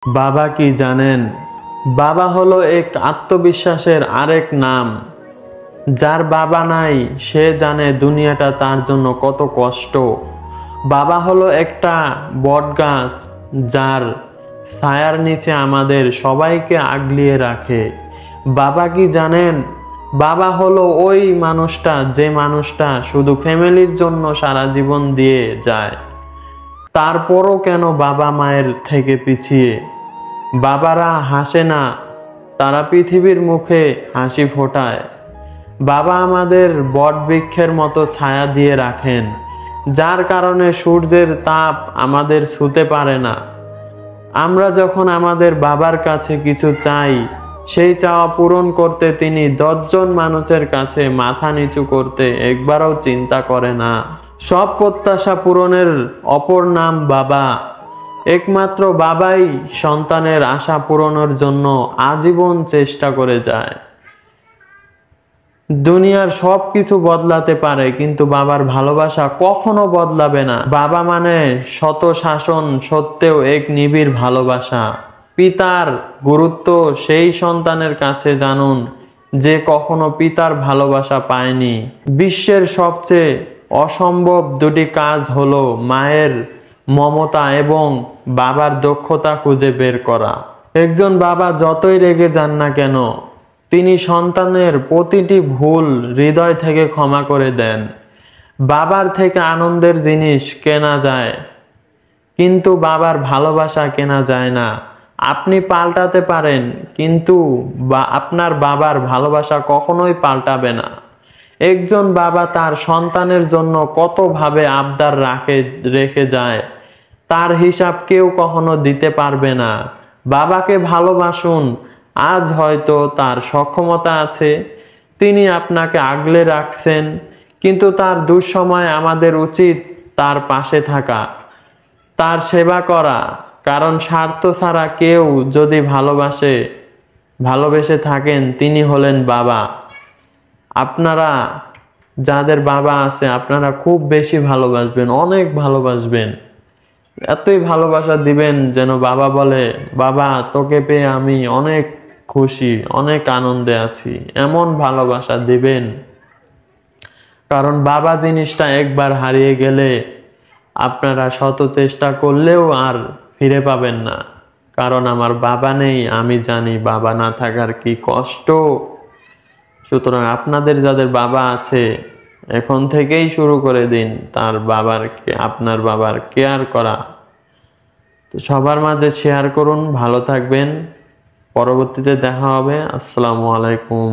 বাবা কি জানেন? বাবা হলো এক আত্মবিশ্বাসের আরেক নাম। যার বাবা নাই সে জানে দুনিয়াটা তার জন্য কত কষ্ট। বাবা হলো একটা বটগাছ যার ছায়ার নিচে আমাদের সবাইকে আগলিয়ে রাখে। বাবা কি জানেন? বাবা হলো ওই মানুষটা যে মানুষটা শুধু ফ্যামিলির জন্য সারা জীবন দিয়ে যায়। তারপরও কেন বাবা মায়ের থেকে পিছিয়ে? বাবারা হাসে না, তারা পৃথিবীর মুখে হাসি ফোটায়। বাবা আমাদের বটবৃক্ষের মতো ছায়া দিয়ে রাখেন, যার কারণে সূর্যের তাপ আমাদের ছুঁতে পারে না। আমরা যখন আমাদের বাবার কাছে কিছু চাই, সেই চাওয়া পূরণ করতে তিনি 10 জন মানুষের কাছে মাথা নিচু করতে একবারও চিন্তা করে না। সব প্রত্যাশা পূরণের অপর নাম বাবা। একমাত্র বাবাই সন্তানের আশা পূরণের জন্য আজীবন চেষ্টা করে যায়। দুনিয়ার সব কিছু বদলাতে পারে, কিন্তু বাবার ভালোবাসা কখনো বদলাবে না। বাবা মানে শত শাসন সত্ত্বেও এক নিবিড় ভালোবাসা। পিতার গুরুত্ব সেই সন্তানের কাছে জানুন যে কখনো পিতার ভালোবাসা পায়নি। বিশ্বের সবচেয়ে অসম্ভব দুটি কাজ হলো মায়ের মমতা এবং বাবার দক্ষতা খুঁজে বের করা। একজন বাবা যতই রেগে যান না কেন, তিনি সন্তানের প্রতিটি ভুল হৃদয় থেকে ক্ষমা করে দেন। বাবার থেকে আনন্দের জিনিস কেনা যায়, কিন্তু বাবার ভালোবাসা কেনা যায় না। আপনি পাল্টাতে পারেন, কিন্তু আপনার বাবার ভালোবাসা কখনোই পাল্টাবে না। একজন বাবা তার সন্তানের জন্য কতভাবে আবদার রেখে যায়, তার হিসাব কেউ কখনো দিতে পারবে না। বাবাকে ভালোবাসুন। আজ হয়তো তার সক্ষমতা আছে, তিনি আপনাকে আগলে রাখছেন, কিন্তু তার দুঃসময়ে আমাদের উচিত তার পাশে থাকা, তার সেবা করা। কারণ স্বার্থ ছাড়া কেউ যদি ভালোবেসে থাকেন, তিনি হলেন বাবা। আপনারা যাদের বাবা আছে, আপনারা খুব বেশি ভালোবাসবেন, অনেক ভালোবাসবেন। এতই ভালোবাসা দিবেন যেন বাবা বলে, বাবা তোকে পেয়ে আমি অনেক খুশি, অনেক আনন্দে আছি। এমন ভালোবাসা দিবেন, কারণ বাবা জিনিসটা একবার হারিয়ে গেলে আপনারা শত চেষ্টা করলেও আর ফিরে পাবেন না। কারণ আমার বাবা নেই, আমি জানি বাবা না থাকার কি কষ্ট। সুতরাং আপনাদের যাদের বাবা আছে, এখন থেকেই শুরু করে দিন আপনার বাবার কেয়ার করা। তো সবার মাঝে শেয়ার করুন। ভালো থাকবেন। পরবর্তীতে দেখা হবে। আসসালামু আলাইকুম।